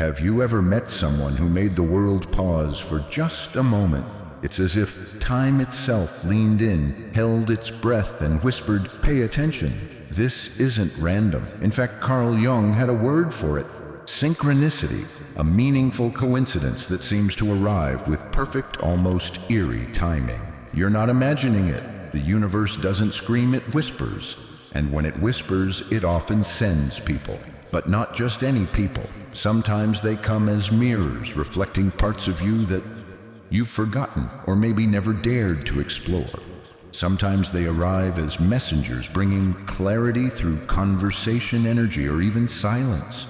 Have you ever met someone who made the world pause for just a moment? It's as if time itself leaned in, held its breath, and whispered, "Pay attention. This isn't random." In fact, Carl Jung had a word for it: synchronicity, a meaningful coincidence that seems to arrive with perfect, almost eerie timing. You're not imagining it. The universe doesn't scream, it whispers. And when it whispers, it often sends people. But not just any people. Sometimes they come as mirrors, reflecting parts of you that you've forgotten or maybe never dared to explore. Sometimes they arrive as messengers, bringing clarity through conversation, energy, or even silence.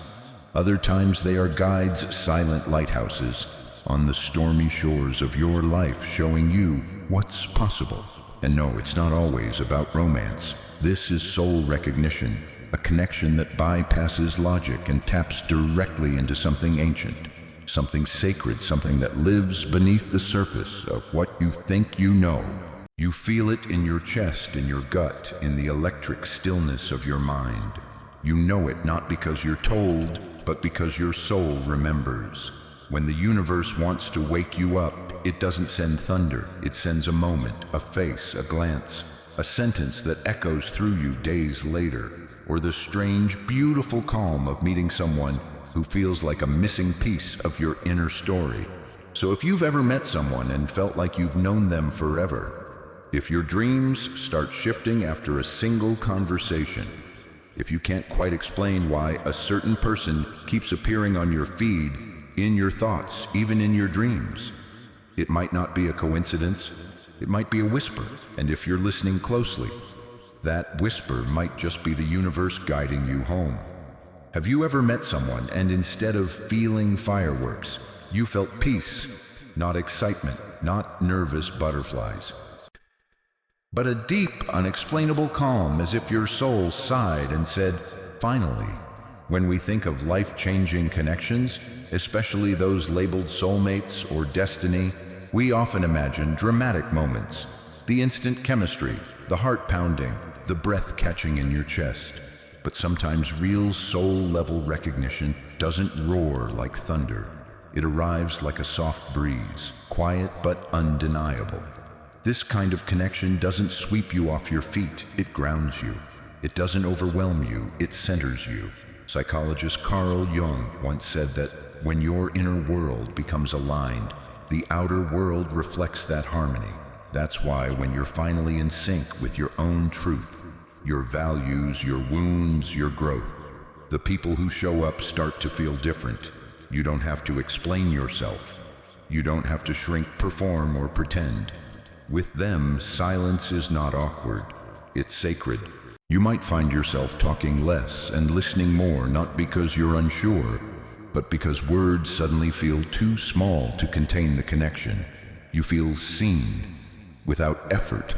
Other times they are guides, silent lighthouses on the stormy shores of your life, showing you what's possible. And no, it's not always about romance. This is soul recognition, a connection that bypasses logic and taps directly into something ancient, something sacred, something that lives beneath the surface of what you think you know. You feel it in your chest, in your gut, in the electric stillness of your mind. You know it not because you're told, but because your soul remembers. When the universe wants to wake you up, it doesn't send thunder. It sends a moment, a face, a glance, a sentence that echoes through you days later, or the strange, beautiful calm of meeting someone who feels like a missing piece of your inner story. So if you've ever met someone and felt like you've known them forever, if your dreams start shifting after a single conversation, if you can't quite explain why a certain person keeps appearing on your feed, in your thoughts, even in your dreams, it might not be a coincidence. It might be a whisper, and if you're listening closely, that whisper might just be the universe guiding you home. Have you ever met someone and instead of feeling fireworks, you felt peace, not excitement, not nervous butterflies, but a deep, unexplainable calm, as if your soul sighed and said, "Finally." When we think of life-changing connections, especially those labeled soulmates or destiny, we often imagine dramatic moments, the instant chemistry, the heart pounding, the breath catching in your chest. But sometimes real soul-level recognition doesn't roar like thunder. It arrives like a soft breeze, quiet but undeniable. This kind of connection doesn't sweep you off your feet, it grounds you. It doesn't overwhelm you, it centers you. Psychologist Carl Jung once said that when your inner world becomes aligned, the outer world reflects that harmony. That's why when you're finally in sync with your own truth, your values, your wounds, your growth, the people who show up start to feel different. You don't have to explain yourself. You don't have to shrink, perform, or pretend. With them, silence is not awkward. It's sacred. You might find yourself talking less and listening more, not because you're unsure, but because words suddenly feel too small to contain the connection. You feel seen, without effort,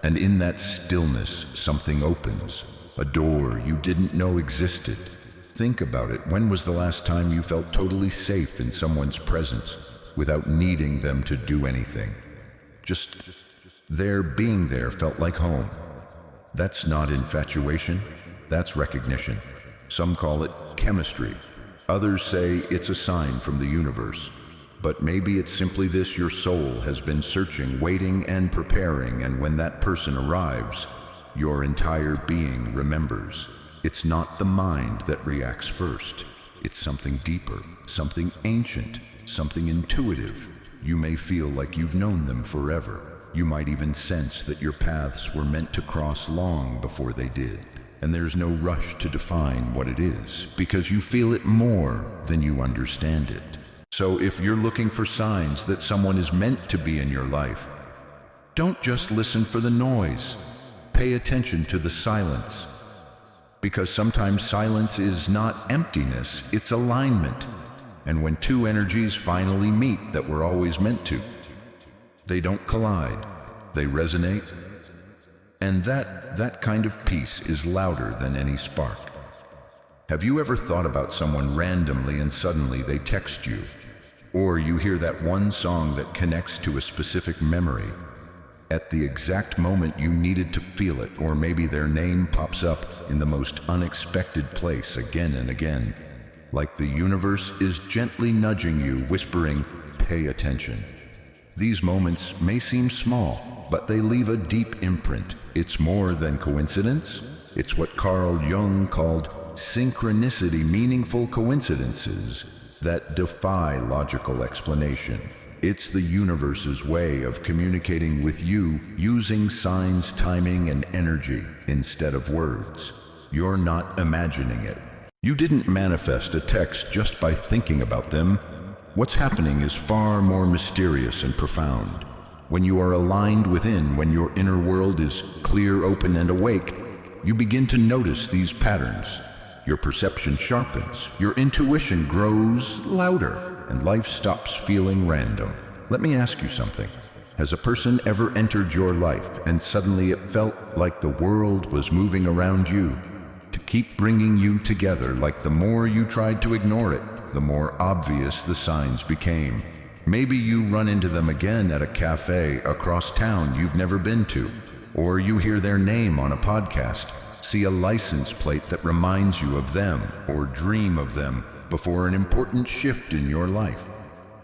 and in that stillness, something opens, a door you didn't know existed. Think about it. When was the last time you felt totally safe in someone's presence, without needing them to do anything? Just their being there felt like home. That's not infatuation, that's recognition. Some call it chemistry. Others say it's a sign from the universe. But maybe it's simply this: your soul has been searching, waiting, and preparing, and when that person arrives, your entire being remembers. It's not the mind that reacts first. It's something deeper, something ancient, something intuitive. You may feel like you've known them forever. You might even sense that your paths were meant to cross long before they did. And there's no rush to define what it is, because you feel it more than you understand it. So if you're looking for signs that someone is meant to be in your life, don't just listen for the noise. Pay attention to the silence. Because sometimes silence is not emptiness, it's alignment. And when two energies finally meet that were always meant to, they don't collide, they resonate. And that kind of peace is louder than any spark. Have you ever thought about someone randomly and suddenly they text you? Or you hear that one song that connects to a specific memory at the exact moment you needed to feel it, or maybe their name pops up in the most unexpected place again and again. like the universe is gently nudging you, whispering, "Pay attention." These moments may seem small, but they leave a deep imprint. It's more than coincidence. It's what Carl Jung called synchronicity, meaningful coincidences that defy logical explanation. It's the universe's way of communicating with you using signs, timing, and energy instead of words. You're not imagining it. You didn't manifest a text just by thinking about them. What's happening is far more mysterious and profound. When you are aligned within, when your inner world is clear, open, and awake, you begin to notice these patterns. Your perception sharpens, your intuition grows louder, and life stops feeling random. Let me ask you something. Has a person ever entered your life and suddenly it felt like the world was moving around you to keep bringing you together, like the more you tried to ignore it, the more obvious the signs became? Maybe you run into them again at a cafe across town you've never been to, or you hear their name on a podcast, see a license plate that reminds you of them, or dream of them before an important shift in your life.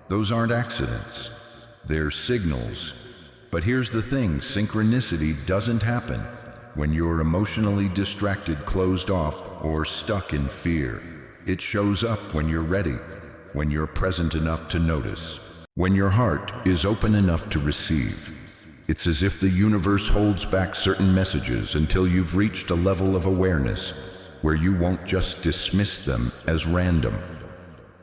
Those aren't accidents. They're signals. But here's the thing, synchronicity doesn't happen when you're emotionally distracted, closed off, or stuck in fear. It shows up when you're ready, when you're present enough to notice, when your heart is open enough to receive. It's as if the universe holds back certain messages until you've reached a level of awareness where you won't just dismiss them as random.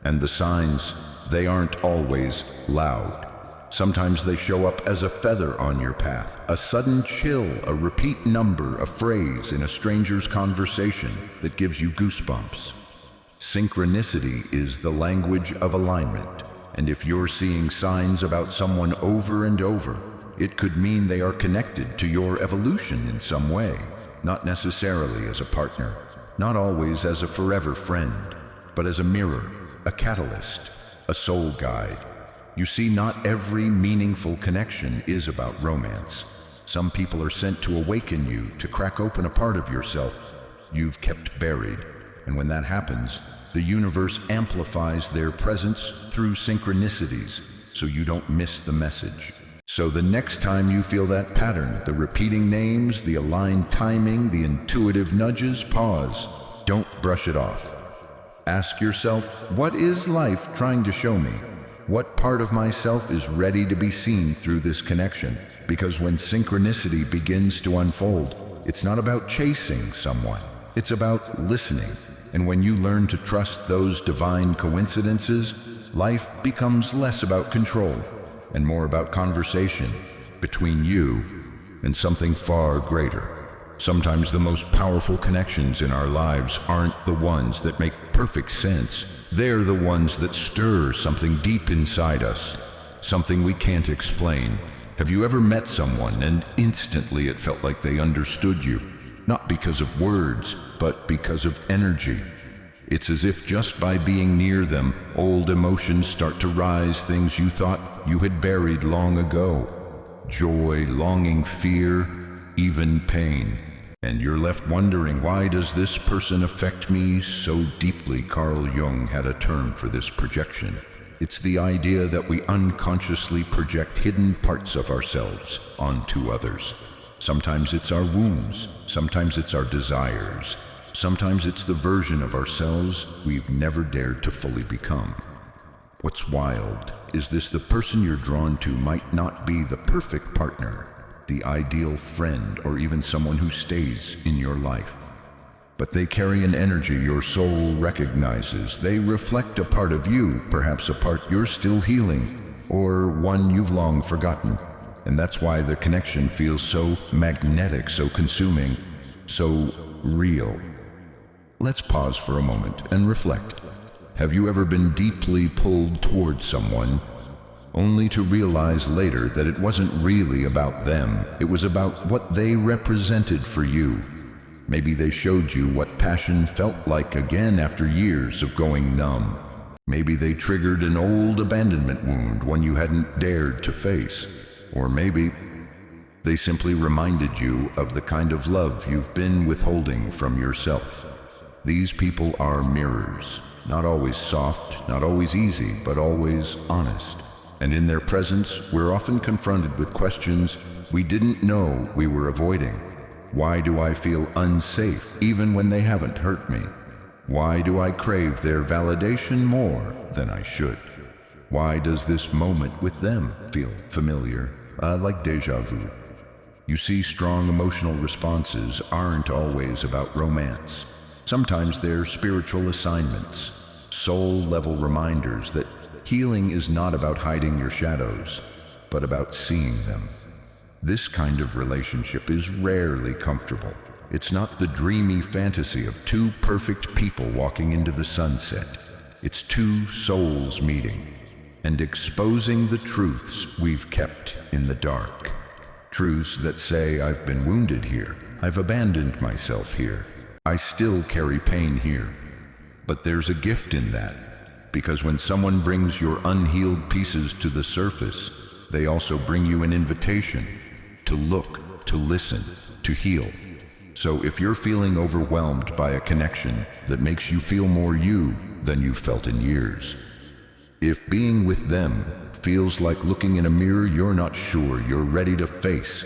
And the signs, they aren't always loud. Sometimes they show up as a feather on your path, a sudden chill, a repeat number, a phrase in a stranger's conversation that gives you goosebumps. Synchronicity is the language of alignment, and if you're seeing signs about someone over and over, it could mean they are connected to your evolution in some way, not necessarily as a partner, not always as a forever friend, but as a mirror, a catalyst, a soul guide. You see, not every meaningful connection is about romance. Some people are sent to awaken you, to crack open a part of yourself you've kept buried. And when that happens, the universe amplifies their presence through synchronicities, so you don't miss the message. So the next time you feel that pattern, the repeating names, the aligned timing, the intuitive nudges, pause. Don't brush it off. Ask yourself, what is life trying to show me? What part of myself is ready to be seen through this connection? Because when synchronicity begins to unfold, it's not about chasing someone. It's about listening. And when you learn to trust those divine coincidences, life becomes less about control and more about conversation between you and something far greater. Sometimes the most powerful connections in our lives aren't the ones that make perfect sense. They're the ones that stir something deep inside us, something we can't explain. Have you ever met someone and instantly it felt like they understood you? Not because of words, but because of energy. It's as if just by being near them, old emotions start to rise, things you thought you had buried long ago. Joy, longing, fear, even pain. And you're left wondering, why does this person affect me so deeply? Carl Jung had a term for this projection. It's the idea that we unconsciously project hidden parts of ourselves onto others. Sometimes it's our wounds, sometimes it's our desires, sometimes it's the version of ourselves we've never dared to fully become. What's wild is the person you're drawn to might not be the perfect partner, the ideal friend, or even someone who stays in your life. But they carry an energy your soul recognizes. They reflect a part of you, perhaps a part you're still healing, or one you've long forgotten. And that's why the connection feels so magnetic, so consuming, so real. Let's pause for a moment and reflect. Have you ever been deeply pulled towards someone, only to realize later that it wasn't really about them? It was about what they represented for you. Maybe they showed you what passion felt like again after years of going numb. Maybe they triggered an old abandonment wound, one you hadn't dared to face. Or maybe they simply reminded you of the kind of love you've been withholding from yourself. These people are mirrors. not always soft, not always easy, but always honest. And in their presence, we're often confronted with questions we didn't know we were avoiding. Why do I feel unsafe even when they haven't hurt me? Why do I crave their validation more than I should? Why does this moment with them feel familiar, like déjà vu? You see, strong emotional responses aren't always about romance. Sometimes they're spiritual assignments, soul-level reminders that healing is not about hiding your shadows, but about seeing them. This kind of relationship is rarely comfortable. It's not the dreamy fantasy of two perfect people walking into the sunset. It's two souls meeting and exposing the truths we've kept in the dark. Truths that say, I've been wounded here, I've abandoned myself here, I still carry pain here. But there's a gift in that, because when someone brings your unhealed pieces to the surface, they also bring you an invitation to look, to listen, to heal. So if you're feeling overwhelmed by a connection that makes you feel more you than you've felt in years, if being with them feels like looking in a mirror you're not sure you're ready to face,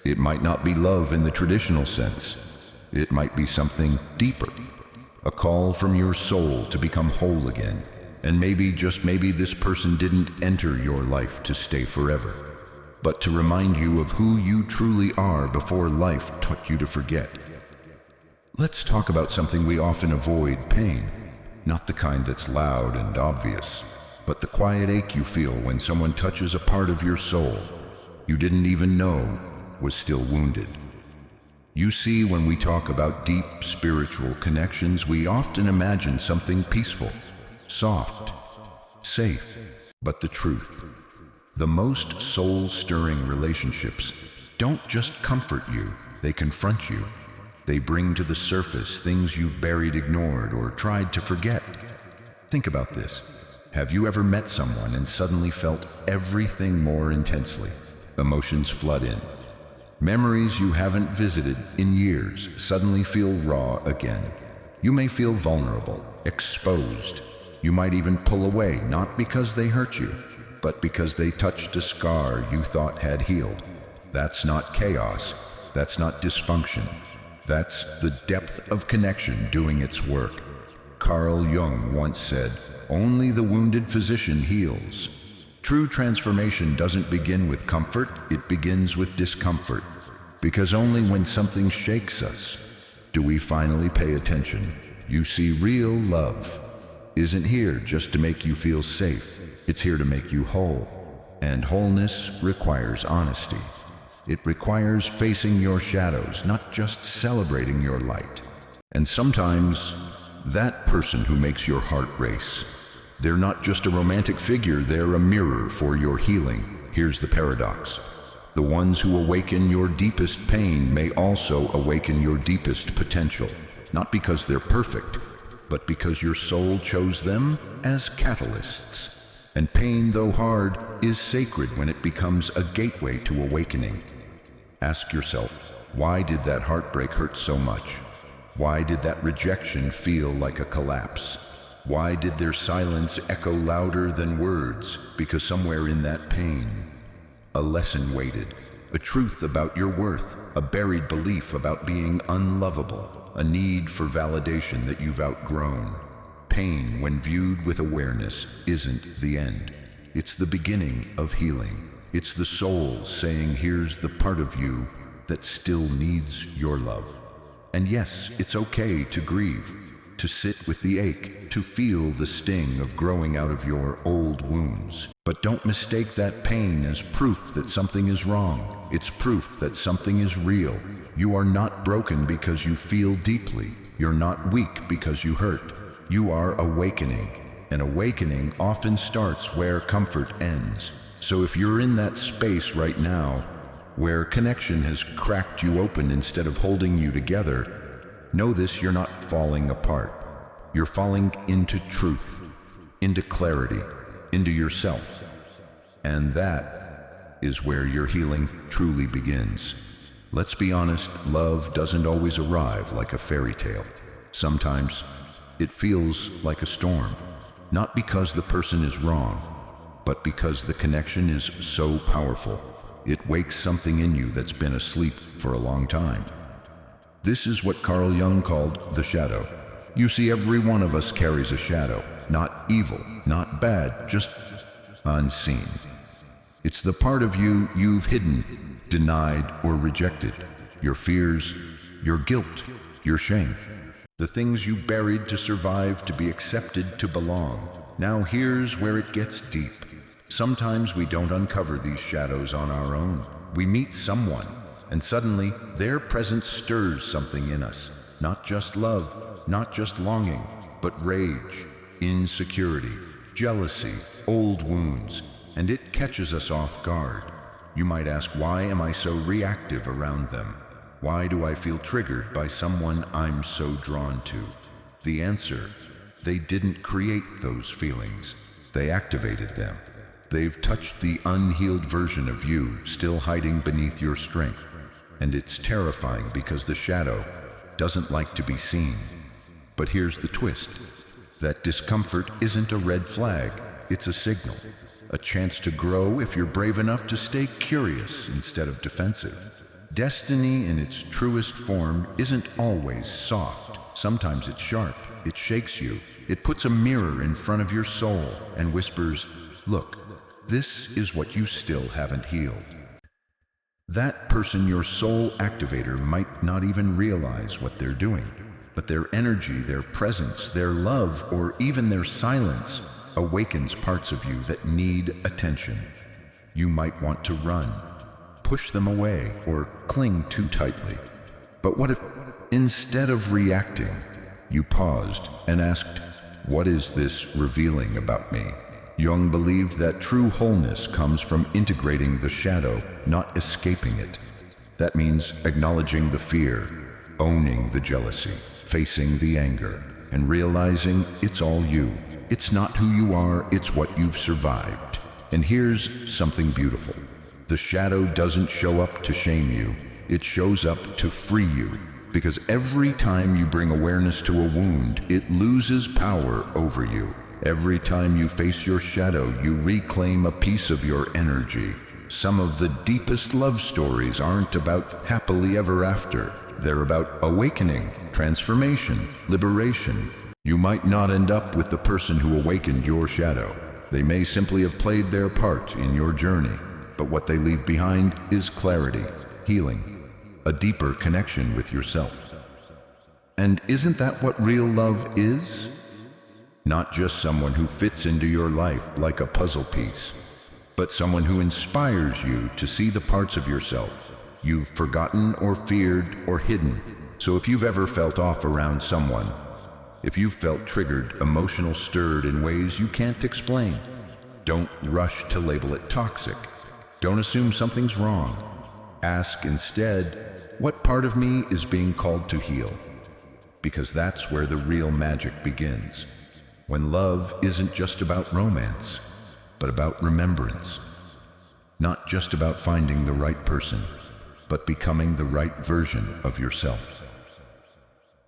it might not be love in the traditional sense. It might be something deeper, a call from your soul to become whole again. And maybe, just maybe, this person didn't enter your life to stay forever, but to remind you of who you truly are before life taught you to forget. Let's talk about something we often avoid: pain. Not the kind that's loud and obvious, but the quiet ache you feel when someone touches a part of your soul you didn't even know was still wounded. You see, when we talk about deep spiritual connections, we often imagine something peaceful, soft, safe. But the truth, the most soul-stirring relationships don't just comfort you, they confront you. They bring to the surface things you've buried, ignored, or tried to forget. Think about this. Have you ever met someone and suddenly felt everything more intensely? Emotions flood in. Memories you haven't visited in years suddenly feel raw again. You may feel vulnerable, exposed. You might even pull away, not because they hurt you, but because they touched a scar you thought had healed. That's not chaos. That's not dysfunction. That's the depth of connection doing its work. Carl Jung once said, "Only the wounded physician heals." True transformation doesn't begin with comfort, it begins with discomfort. Because only when something shakes us do we finally pay attention. You see, real love isn't here just to make you feel safe. It's here to make you whole. And wholeness requires honesty. It requires facing your shadows, not just celebrating your light. And sometimes, that person who makes your heart race, they're not just a romantic figure, they're a mirror for your healing. Here's the paradox. The ones who awaken your deepest pain may also awaken your deepest potential. Not because they're perfect, but because your soul chose them as catalysts. And pain, though hard, is sacred when it becomes a gateway to awakening. Ask yourself, why did that heartbreak hurt so much? Why did that rejection feel like a collapse? Why did their silence echo louder than words? Because somewhere in that pain, a lesson waited, a truth about your worth, a buried belief about being unlovable, a need for validation that you've outgrown. Pain, when viewed with awareness, isn't the end. It's the beginning of healing. It's the soul saying, here's the part of you that still needs your love. And yes, it's okay to grieve, to sit with the ache, to feel the sting of growing out of your old wounds. But don't mistake that pain as proof that something is wrong. It's proof that something is real. You are not broken because you feel deeply. You're not weak because you hurt. You are awakening. And awakening often starts where comfort ends. So if you're in that space right now, where connection has cracked you open instead of holding you together, know this: you're not falling apart. You're falling into truth, into clarity, into yourself. And that is where your healing truly begins. Let's be honest, love doesn't always arrive like a fairy tale. Sometimes it feels like a storm. Not because the person is wrong, but because the connection is so powerful. It wakes something in you that's been asleep for a long time. This is what Carl Jung called the shadow. You see, every one of us carries a shadow. Not evil, not bad, just unseen. It's the part of you you've hidden, denied, or rejected. Your fears, your guilt, your shame. The things you buried to survive, to be accepted, to belong. Now here's where it gets deep. Sometimes we don't uncover these shadows on our own. We meet someone, and suddenly their presence stirs something in us. Not just love, not just longing, but rage, insecurity, jealousy, old wounds, and it catches us off guard. You might ask, why am I so reactive around them? Why do I feel triggered by someone I'm so drawn to? The answer: they didn't create those feelings. They activated them. They've touched the unhealed version of you still hiding beneath your strength. And it's terrifying because the shadow doesn't like to be seen. But here's the twist. That discomfort isn't a red flag. It's a signal. A chance to grow if you're brave enough to stay curious instead of defensive. Destiny in its truest form isn't always soft. Sometimes it's sharp. It shakes you. It puts a mirror in front of your soul and whispers, look, this is what you still haven't healed. That person, your soul activator, might not even realize what they're doing, but their energy, their presence, their love, or even their silence awakens parts of you that need attention. You might want to run, push them away, or cling too tightly. But what if, instead of reacting, you paused and asked, what is this revealing about me? Jung believed that true wholeness comes from integrating the shadow, not escaping it. That means acknowledging the fear, owning the jealousy, facing the anger, and realizing it's all you. It's not who you are, it's what you've survived. And here's something beautiful. The shadow doesn't show up to shame you, it shows up to free you. Because every time you bring awareness to a wound, it loses power over you. Every time you face your shadow, you reclaim a piece of your energy. Some of the deepest love stories aren't about happily ever after. They're about awakening, transformation, liberation. You might not end up with the person who awakened your shadow. They may simply have played their part in your journey, but what they leave behind is clarity, healing, a deeper connection with yourself. And isn't that what real love is? Not just someone who fits into your life like a puzzle piece, but someone who inspires you to see the parts of yourself you've forgotten or feared or hidden. So if you've ever felt off around someone, if you've felt triggered, emotional, stirred in ways you can't explain, don't rush to label it toxic. Don't assume something's wrong. Ask instead, what part of me is being called to heal? Because that's where the real magic begins. When love isn't just about romance, but about remembrance. Not just about finding the right person, but becoming the right version of yourself.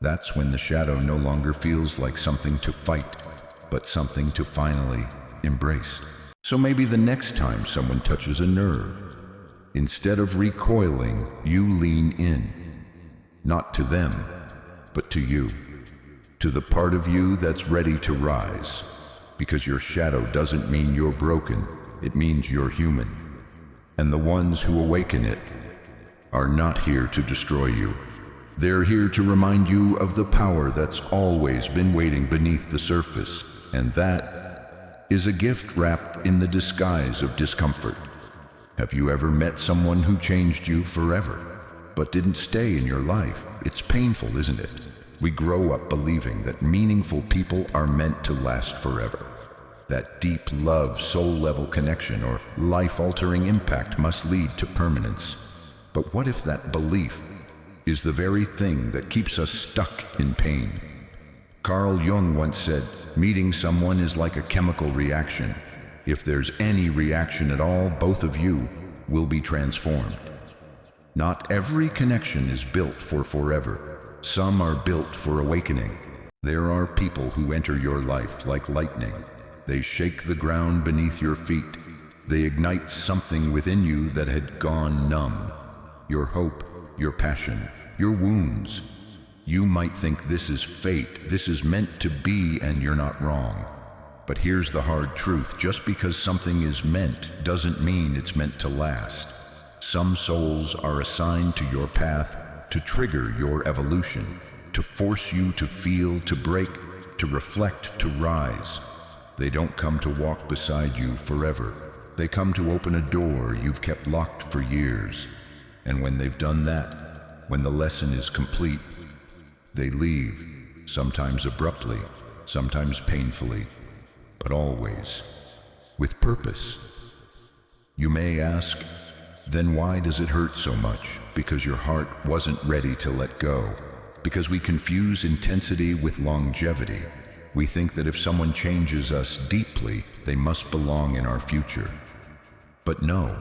That's when the shadow no longer feels like something to fight, but something to finally embrace. So maybe the next time someone touches a nerve, instead of recoiling, you lean in. Not to them, but to you. To the part of you that's ready to rise. Because your shadow doesn't mean you're broken, it means you're human. And the ones who awaken it are not here to destroy you. They're here to remind you of the power that's always been waiting beneath the surface. And that is a gift wrapped in the disguise of discomfort. Have you ever met someone who changed you forever, but didn't stay in your life? It's painful, isn't it? We grow up believing that meaningful people are meant to last forever. That deep love, soul-level connection, or life-altering impact must lead to permanence. But what if that belief is the very thing that keeps us stuck in pain? Carl Jung once said, meeting someone is like a chemical reaction. If there's any reaction at all, both of you will be transformed. Not every connection is built for forever. Some are built for awakening. There are people who enter your life like lightning. They shake the ground beneath your feet. They ignite something within you that had gone numb. Your hope, your passion, your wounds. You might think this is fate, this is meant to be, and you're not wrong. But here's the hard truth. Just because something is meant doesn't mean it's meant to last. Some souls are assigned to your path to trigger your evolution, to force you to feel, to break, to reflect, to rise. They don't come to walk beside you forever. They come to open a door you've kept locked for years. And when they've done that, when the lesson is complete, they leave, sometimes abruptly, sometimes painfully, but always with purpose. You may ask, then why does it hurt so much? Because your heart wasn't ready to let go. Because we confuse intensity with longevity. We think that if someone changes us deeply, they must belong in our future. But no,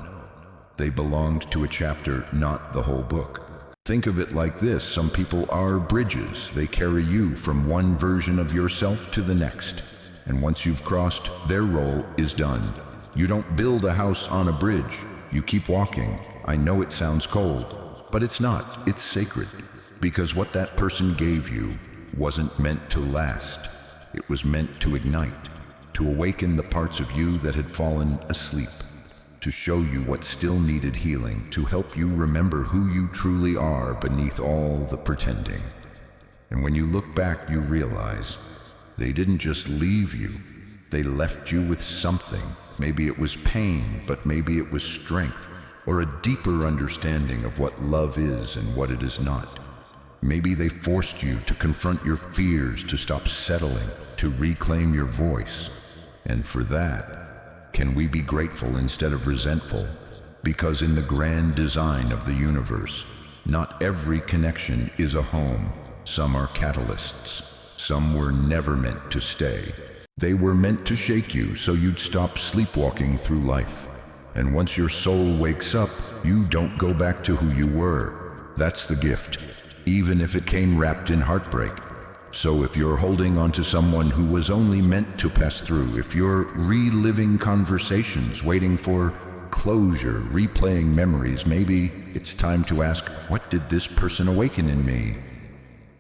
they belonged to a chapter, not the whole book. Think of it like this: some people are bridges. They carry you from one version of yourself to the next. And once you've crossed, their role is done. You don't build a house on a bridge. You keep walking. I know it sounds cold, but it's not. It's sacred. Because what that person gave you wasn't meant to last. It was meant to ignite, to awaken the parts of you that had fallen asleep, to show you what still needed healing, to help you remember who you truly are beneath all the pretending. And when you look back, you realize they didn't just leave you, they left you with something. Maybe it was pain, but maybe it was strength, or a deeper understanding of what love is and what it is not. Maybe they forced you to confront your fears, to stop settling, to reclaim your voice. And for that, can we be grateful instead of resentful? Because in the grand design of the universe, not every connection is a home. Some are catalysts. Some were never meant to stay. They were meant to shake you so you'd stop sleepwalking through life. And once your soul wakes up, you don't go back to who you were. That's the gift, even if it came wrapped in heartbreak. So if you're holding on to someone who was only meant to pass through, if you're reliving conversations, waiting for closure, replaying memories, maybe it's time to ask, what did this person awaken in me?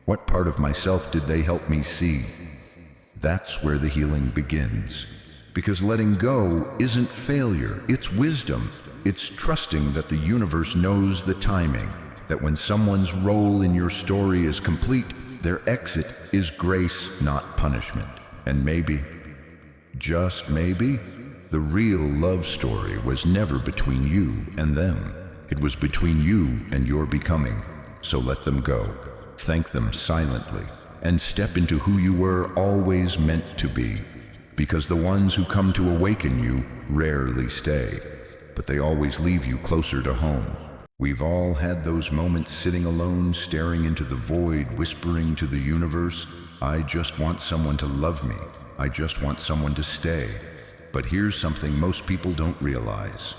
What part of myself did they help me see? That's where the healing begins. Because letting go isn't failure, it's wisdom. It's trusting that the universe knows the timing, that when someone's role in your story is complete, their exit is grace, not punishment. And maybe, just maybe, the real love story was never between you and them. It was between you and your becoming. So let them go. Thank them silently, and step into who you were always meant to be. Because the ones who come to awaken you rarely stay, but they always leave you closer to home. We've all had those moments sitting alone, staring into the void, whispering to the universe, I just want someone to love me. I just want someone to stay. But here's something most people don't realize.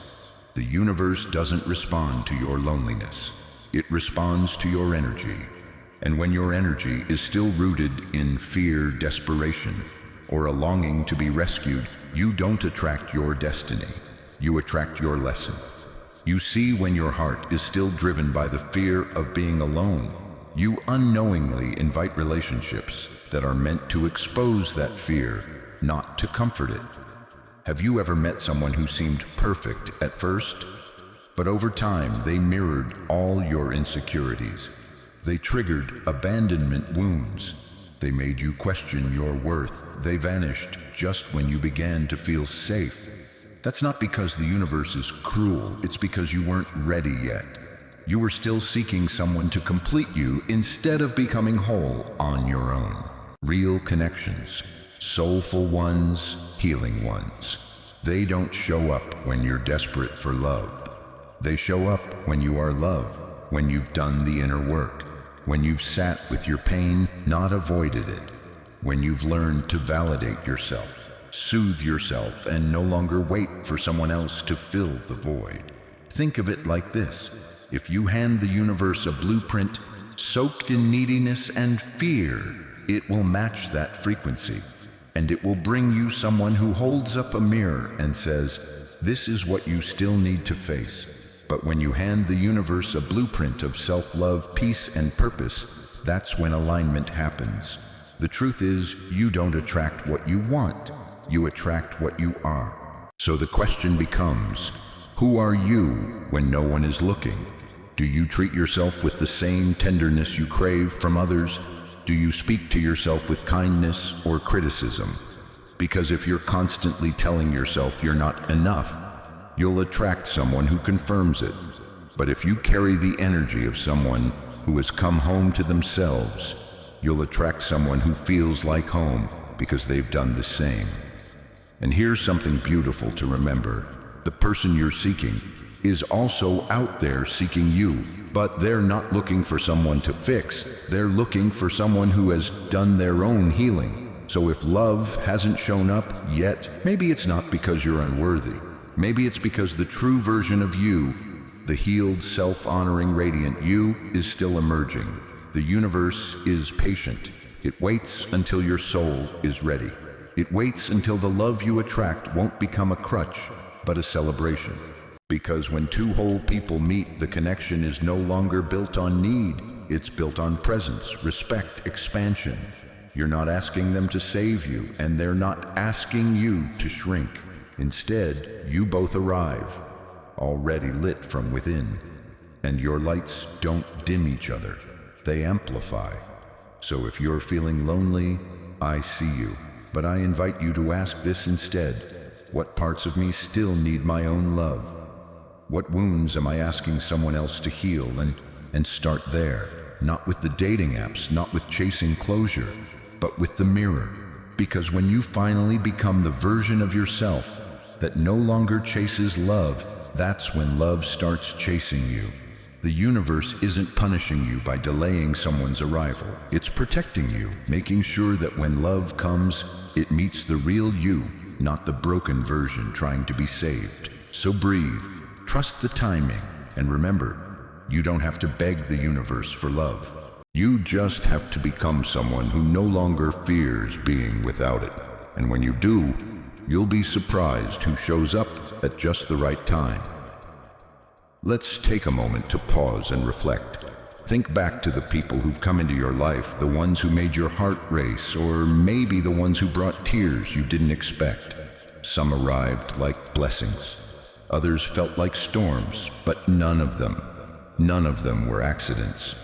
The universe doesn't respond to your loneliness. It responds to your energy. And when your energy is still rooted in fear, desperation, or a longing to be rescued, you don't attract your destiny. You attract your lesson. You see, when your heart is still driven by the fear of being alone, you unknowingly invite relationships that are meant to expose that fear, not to comfort it. Have you ever met someone who seemed perfect at first? But over time, they mirrored all your insecurities. They triggered abandonment wounds. They made you question your worth. They vanished just when you began to feel safe. That's not because the universe is cruel. It's because you weren't ready yet. You were still seeking someone to complete you instead of becoming whole on your own. Real connections, soulful ones, healing ones. They don't show up when you're desperate for love. They show up when you are loved, when you've done the inner work, when you've sat with your pain, not avoided it, when you've learned to validate yourself, soothe yourself, and no longer wait for someone else to fill the void. Think of it like this. If you hand the universe a blueprint soaked in neediness and fear, it will match that frequency, and it will bring you someone who holds up a mirror and says, "This is what you still need to face." But when you hand the universe a blueprint of self-love, peace, and purpose, that's when alignment happens. The truth is, you don't attract what you want, you attract what you are. So the question becomes, who are you when no one is looking? Do you treat yourself with the same tenderness you crave from others? Do you speak to yourself with kindness or criticism? Because if you're constantly telling yourself you're not enough, you'll attract someone who confirms it. But if you carry the energy of someone who has come home to themselves, you'll attract someone who feels like home because they've done the same. And here's something beautiful to remember. The person you're seeking is also out there seeking you, but they're not looking for someone to fix. They're looking for someone who has done their own healing. So if love hasn't shown up yet, maybe it's not because you're unworthy. Maybe it's because the true version of you, the healed, self-honoring, radiant you, is still emerging. The universe is patient. It waits until your soul is ready. It waits until the love you attract won't become a crutch, but a celebration. Because when two whole people meet, the connection is no longer built on need. It's built on presence, respect, expansion. You're not asking them to save you, and they're not asking you to shrink. Instead, you both arrive, already lit from within. And your lights don't dim each other, they amplify. So if you're feeling lonely, I see you. But I invite you to ask this instead. What parts of me still need my own love? What wounds am I asking someone else to heal? And start there. Not with the dating apps, not with chasing closure, but with the mirror. Because when you finally become the version of yourself that no longer chases love, that's when love starts chasing you. The universe isn't punishing you by delaying someone's arrival. It's protecting you, making sure that when love comes, it meets the real you, not the broken version trying to be saved. So breathe, trust the timing, and remember, you don't have to beg the universe for love. You just have to become someone who no longer fears being without it. And when you do, you'll be surprised who shows up at just the right time. Let's take a moment to pause and reflect. Think back to the people who've come into your life, the ones who made your heart race, or maybe the ones who brought tears you didn't expect. Some arrived like blessings. Others felt like storms, but none of them were accidents.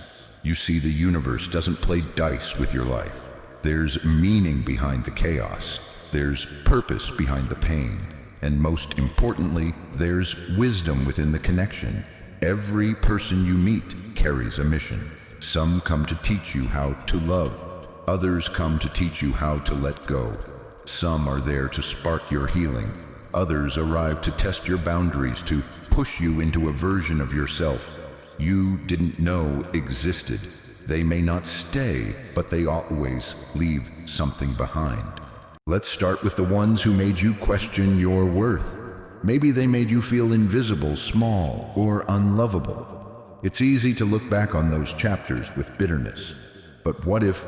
You see, the universe doesn't play dice with your life. There's meaning behind the chaos. There's purpose behind the pain. And most importantly, there's wisdom within the connection. Every person you meet carries a mission. Some come to teach you how to love. Others come to teach you how to let go. Some are there to spark your healing. Others arrive to test your boundaries, to push you into a version of yourself you didn't know existed. They may not stay, but they always leave something behind. Let's start with the ones who made you question your worth. Maybe they made you feel invisible, small, or unlovable. It's easy to look back on those chapters with bitterness. But what if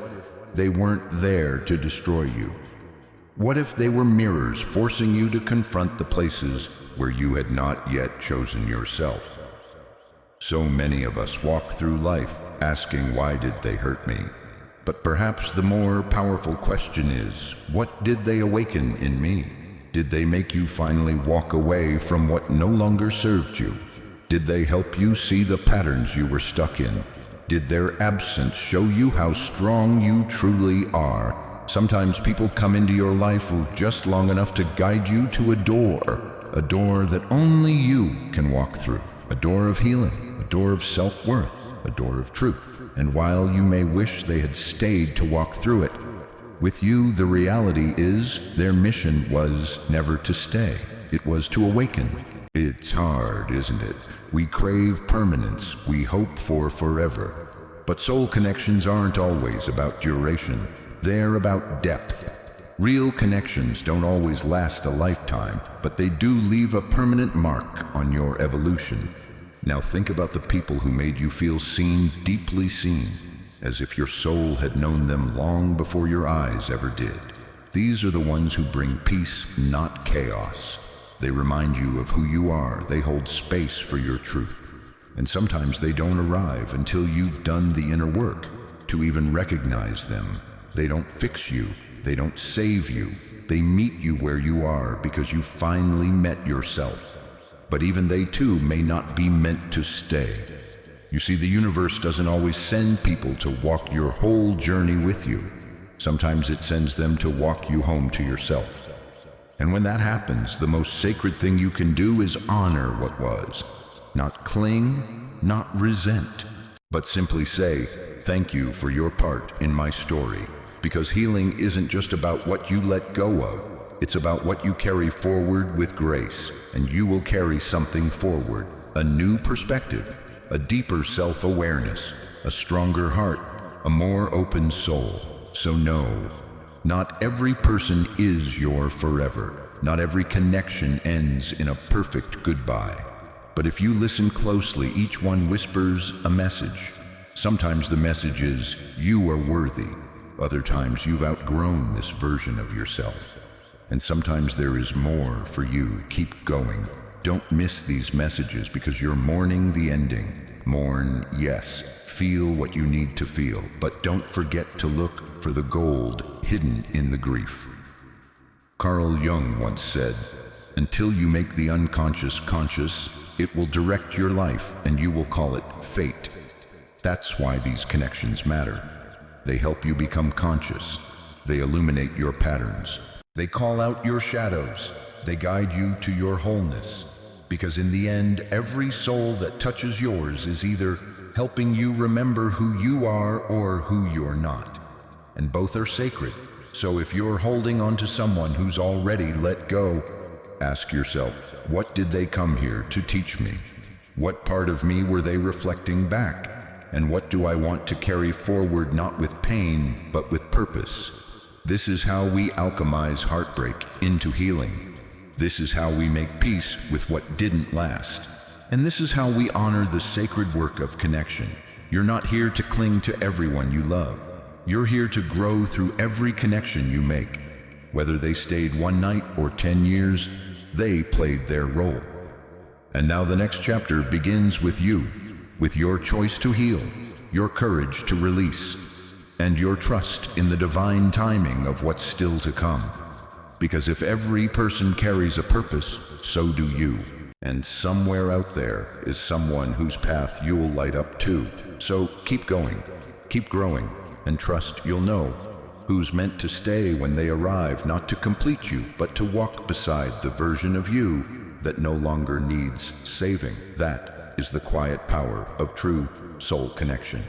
they weren't there to destroy you? What if they were mirrors forcing you to confront the places where you had not yet chosen yourself? So many of us walk through life asking, why did they hurt me? But perhaps the more powerful question is, what did they awaken in me? Did they make you finally walk away from what no longer served you? Did they help you see the patterns you were stuck in? Did their absence show you how strong you truly are? Sometimes people come into your life for just long enough to guide you to a door that only you can walk through, a door of healing, a door of self-worth, a door of truth. And while you may wish they had stayed to walk through it, with you the reality is their mission was never to stay. It was to awaken. It's hard, isn't it? We crave permanence, we hope for forever. But soul connections aren't always about duration. They're about depth. Real connections don't always last a lifetime, but they do leave a permanent mark on your evolution. Now think about the people who made you feel seen, deeply seen. as if your soul had known them long before your eyes ever did. These are the ones who bring peace, not chaos. They remind you of who you are. They hold space for your truth. And sometimes they don't arrive until you've done the inner work to even recognize them. They don't fix you. They don't save you. They meet you where you are because you finally met yourself. But even they too may not be meant to stay. You see, the universe doesn't always send people to walk your whole journey with you. Sometimes it sends them to walk you home to yourself. And when that happens, the most sacred thing you can do is honor what was. Not cling, not resent, but simply say, thank you for your part in my story. Because healing isn't just about what you let go of. It's about what you carry forward with grace. And you will carry something forward. A new perspective, a deeper self-awareness, a stronger heart, a more open soul. So no, not every person is your forever. Not every connection ends in a perfect goodbye. But if you listen closely, each one whispers a message. Sometimes the message is, you are worthy. Other times you've outgrown this version of yourself. And sometimes there is more for you. Keep going. Don't miss these messages because you're mourning the ending. Mourn, yes. Feel what you need to feel, but don't forget to look for the gold hidden in the grief. Carl Jung once said, until you make the unconscious conscious, it will direct your life and you will call it fate. That's why these connections matter. They help you become conscious. They illuminate your patterns. They call out your shadows. They guide you to your wholeness. Because in the end, every soul that touches yours is either helping you remember who you are or who you're not. And both are sacred. So if you're holding on to someone who's already let go, ask yourself, what did they come here to teach me? What part of me were they reflecting back? And what do I want to carry forward, not with pain, but with purpose? This is how we alchemize heartbreak into healing. This is how we make peace with what didn't last. And this is how we honor the sacred work of connection. You're not here to cling to everyone you love. You're here to grow through every connection you make. Whether they stayed one night or 10 years, they played their role. And now the next chapter begins with you, with your choice to heal, your courage to release, and your trust in the divine timing of what's still to come. Because if every person carries a purpose, so do you. And somewhere out there is someone whose path you'll light up too. So keep going, keep growing, and trust you'll know who's meant to stay when they arrive, not to complete you, but to walk beside the version of you that no longer needs saving. That is the quiet power of true soul connection.